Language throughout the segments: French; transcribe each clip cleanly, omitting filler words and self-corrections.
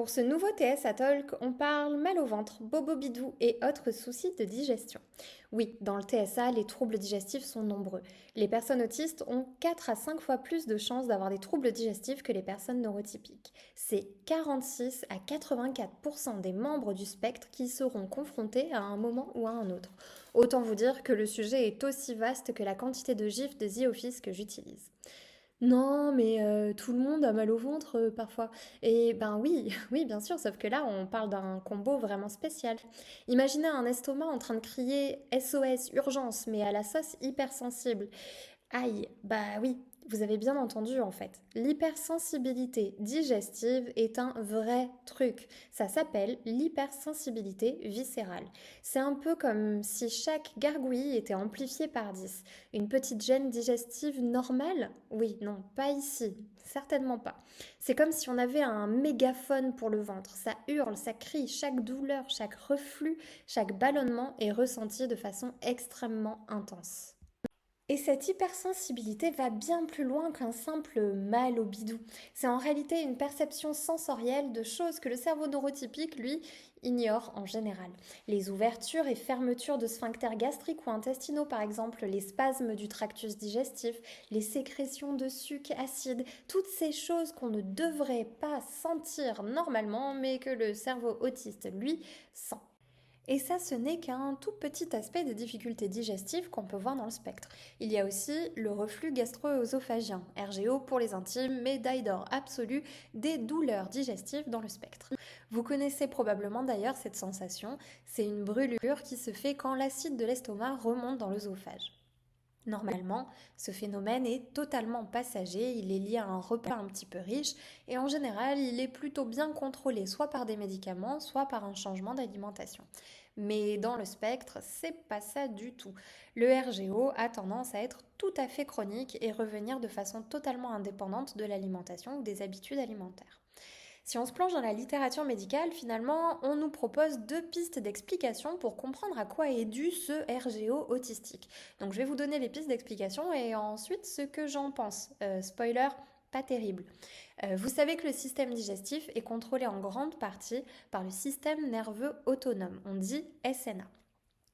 Pour ce nouveau TS à Talk, on parle mal au ventre, bobo bidou et autres soucis de digestion. Oui, dans le TSA, les troubles digestifs sont nombreux. Les personnes autistes ont 4 à 5 fois plus de chances d'avoir des troubles digestifs que les personnes neurotypiques. C'est 46 à 84% des membres du spectre qui seront confrontés à un moment ou à un autre. Autant vous dire que le sujet est aussi vaste que la quantité de gifs de The Office que j'utilise. Non, mais tout le monde a mal au ventre parfois. Et ben oui, oui, bien sûr, sauf que là, on parle d'un combo vraiment spécial. Imaginez un estomac en train de crier SOS, urgence, mais à la sauce hypersensible. Aïe, bah oui, vous avez bien entendu en fait. L'hypersensibilité digestive est un vrai truc. Ça s'appelle l'hypersensibilité viscérale. C'est un peu comme si chaque gargouille était amplifiée par 10. Une petite gêne digestive normale? Oui, non, pas ici. Certainement pas. C'est comme si on avait un mégaphone pour le ventre. Ça hurle, ça crie, chaque douleur, chaque reflux, chaque ballonnement est ressenti de façon extrêmement intense. Et cette hypersensibilité va bien plus loin qu'un simple mal au bidou. C'est en réalité une perception sensorielle de choses que le cerveau neurotypique, lui, ignore en général. Les ouvertures et fermetures de sphincters gastriques ou intestinaux, par exemple, les spasmes du tractus digestif, les sécrétions de sucs acides, toutes ces choses qu'on ne devrait pas sentir normalement, mais que le cerveau autiste, lui, sent. Et ça, ce n'est qu'un tout petit aspect des difficultés digestives qu'on peut voir dans le spectre. Il y a aussi le reflux gastro-œsophagien, RGO pour les intimes, médaille d'or absolue des douleurs digestives dans le spectre. Vous connaissez probablement d'ailleurs cette sensation, c'est une brûlure qui se fait quand l'acide de l'estomac remonte dans l'œsophage. Normalement, ce phénomène est totalement passager, il est lié à un repas un petit peu riche et en général, il est plutôt bien contrôlé soit par des médicaments, soit par un changement d'alimentation. Mais dans le spectre, c'est pas ça du tout. Le RGO a tendance à être tout à fait chronique et revenir de façon totalement indépendante de l'alimentation ou des habitudes alimentaires. Si on se plonge dans la littérature médicale, finalement, on nous propose deux pistes d'explication pour comprendre à quoi est dû ce RGO autistique. Donc je vais vous donner les pistes d'explication et ensuite ce que j'en pense. Spoiler, pas terrible. Vous savez que le système digestif est contrôlé en grande partie par le système nerveux autonome, on dit SNA.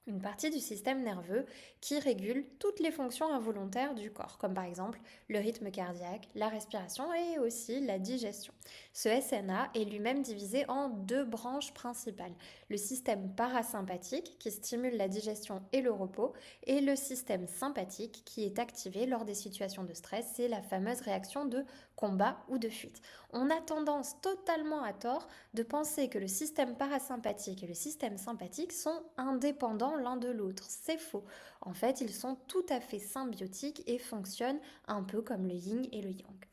Une partie du système nerveux qui régule toutes les fonctions involontaires du corps, comme par exemple le rythme cardiaque, la respiration et aussi la digestion. Ce SNA est lui-même divisé en deux branches principales, le système parasympathique qui stimule la digestion et le repos, et le système sympathique qui est activé lors des situations de stress, c'est la fameuse réaction de combat ou de fuite. On a tendance totalement à tort de penser que le système parasympathique et le système sympathique sont indépendants l'un de l'autre. C'est faux. En fait, ils sont tout à fait symbiotiques et fonctionnent un peu comme le yin et le yang.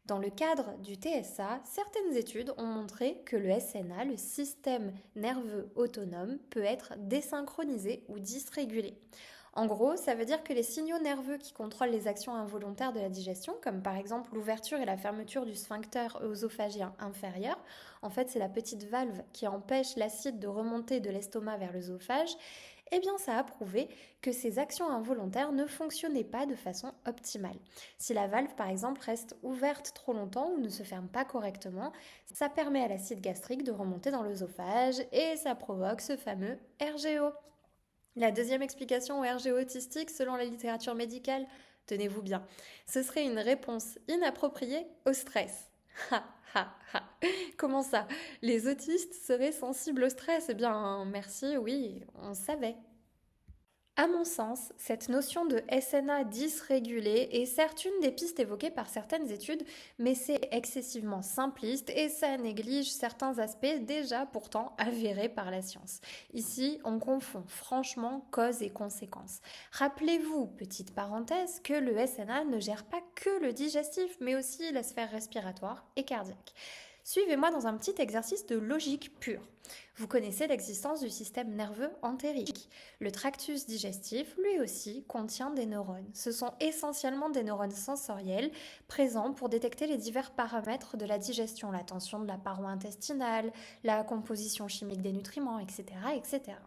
Dans le cadre du TSA, certaines études ont montré que le SNA, le système nerveux autonome, peut être désynchronisé ou dysrégulé. En gros, ça veut dire que les signaux nerveux qui contrôlent les actions involontaires de la digestion, comme par exemple l'ouverture et la fermeture du sphincter œsophagien inférieur, en fait c'est la petite valve qui empêche l'acide de remonter de l'estomac vers l'œsophage, eh bien ça a prouvé que ces actions involontaires ne fonctionnaient pas de façon optimale. Si la valve par exemple reste ouverte trop longtemps ou ne se ferme pas correctement, ça permet à l'acide gastrique de remonter dans l'œsophage et ça provoque ce fameux RGO. La deuxième explication au RGO autistique, selon la littérature médicale, tenez-vous bien, ce serait une réponse inappropriée au stress. Ha ha ha. Comment ça? Les autistes seraient sensibles au stress? Eh bien, merci, oui, on savait. À mon sens, cette notion de SNA dysrégulé est certes une des pistes évoquées par certaines études, mais c'est excessivement simpliste et ça néglige certains aspects déjà pourtant avérés par la science. Ici, on confond franchement cause et conséquence. Rappelez-vous, petite parenthèse, que le SNA ne gère pas que le digestif, mais aussi la sphère respiratoire et cardiaque. Suivez-moi dans un petit exercice de logique pure. Vous connaissez l'existence du système nerveux entérique. Le tractus digestif, lui aussi, contient des neurones. Ce sont essentiellement des neurones sensoriels présents pour détecter les divers paramètres de la digestion, la tension de la paroi intestinale, la composition chimique des nutriments, etc., etc.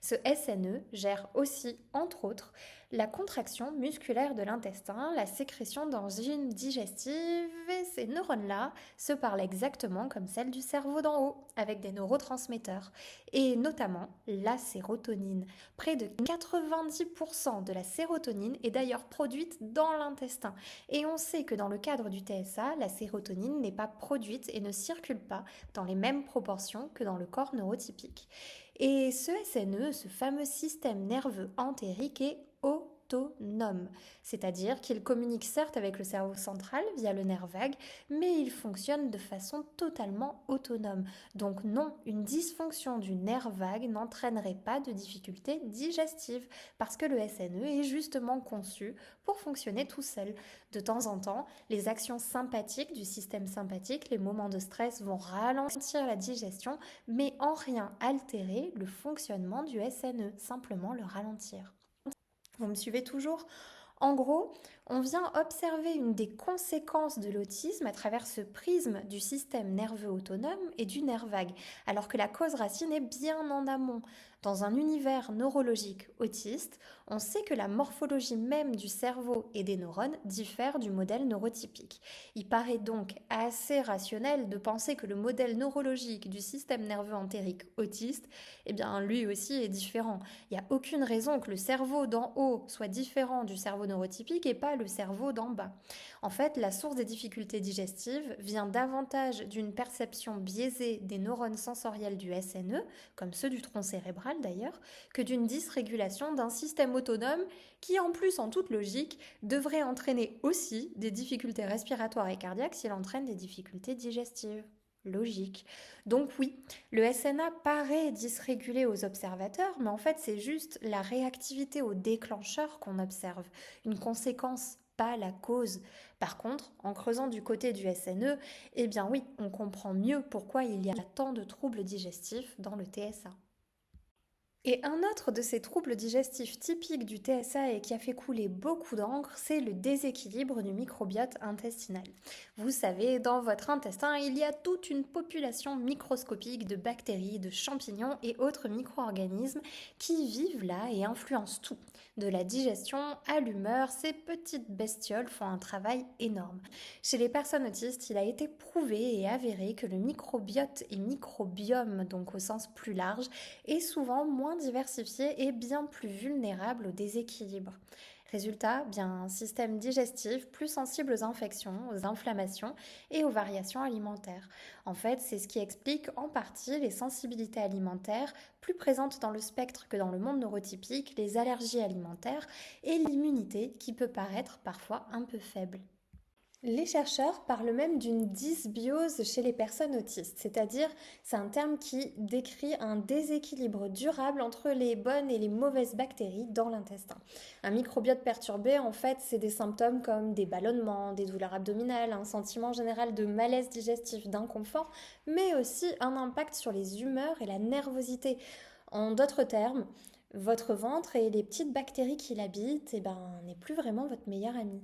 Ce SNE gère aussi, entre autres, la contraction musculaire de l'intestin, la sécrétion d'enzymes digestives, et ces neurones-là se parlent exactement comme celles du cerveau d'en haut, avec des neurotransmetteurs, et notamment la sérotonine. Près de 90% de la sérotonine est d'ailleurs produite dans l'intestin, et on sait que dans le cadre du TSA, la sérotonine n'est pas produite et ne circule pas dans les mêmes proportions que dans le corps neurotypique. Et ce SNE, ce fameux système nerveux entérique, est autonome, c'est-à-dire qu'il communique certes avec le cerveau central via le nerf vague, mais il fonctionne de façon totalement autonome. Donc non, une dysfonction du nerf vague n'entraînerait pas de difficultés digestives, parce que le SNE est justement conçu pour fonctionner tout seul. De temps en temps, les actions sympathiques du système sympathique, les moments de stress vont ralentir la digestion, mais en rien altérer le fonctionnement du SNE, simplement le ralentir. Vous me suivez toujours? En gros, on vient observer une des conséquences de l'autisme à travers ce prisme du système nerveux autonome et du nerf vague, alors que la cause racine est bien en amont. Dans un univers neurologique autiste, on sait que la morphologie même du cerveau et des neurones diffère du modèle neurotypique. Il paraît donc assez rationnel de penser que le modèle neurologique du système nerveux entérique autiste, eh bien lui aussi est différent. Il n'y a aucune raison que le cerveau d'en haut soit différent du cerveau neurotypique et pas le cerveau d'en bas. En fait, la source des difficultés digestives vient davantage d'une perception biaisée des neurones sensoriels du SNE, comme ceux du tronc cérébral d'ailleurs, que d'une dysrégulation d'un système autonome qui, en plus, en toute logique, devrait entraîner aussi des difficultés respiratoires et cardiaques s'il entraîne des difficultés digestives. Logique. Donc oui, le SNA paraît dysrégulé aux observateurs, mais en fait c'est juste la réactivité au déclencheur qu'on observe, une conséquence, pas la cause. Par contre, en creusant du côté du SNE, eh bien oui, on comprend mieux pourquoi il y a tant de troubles digestifs dans le TSA. Et un autre de ces troubles digestifs typiques du TSA et qui a fait couler beaucoup d'encre, c'est le déséquilibre du microbiote intestinal. Vous savez, dans votre intestin, il y a toute une population microscopique de bactéries, de champignons et autres micro-organismes qui vivent là et influencent tout. De la digestion à l'humeur, ces petites bestioles font un travail énorme. Chez les personnes autistes, il a été prouvé et avéré que le microbiote et microbiome, donc au sens plus large, est souvent moins diversifié et bien plus vulnérable au déséquilibre. Résultat, bien un système digestif plus sensible aux infections, aux inflammations et aux variations alimentaires. En fait, c'est ce qui explique en partie les sensibilités alimentaires plus présentes dans le spectre que dans le monde neurotypique, les allergies alimentaires et l'immunité qui peut paraître parfois un peu faible. Les chercheurs parlent même d'une dysbiose chez les personnes autistes, c'est-à-dire c'est un terme qui décrit un déséquilibre durable entre les bonnes et les mauvaises bactéries dans l'intestin. Un microbiote perturbé, en fait, c'est des symptômes comme des ballonnements, des douleurs abdominales, un sentiment général de malaise digestif, d'inconfort, mais aussi un impact sur les humeurs et la nervosité. En d'autres termes, votre ventre et les petites bactéries qui l'habitent, eh ben, n'est plus vraiment votre meilleur ami.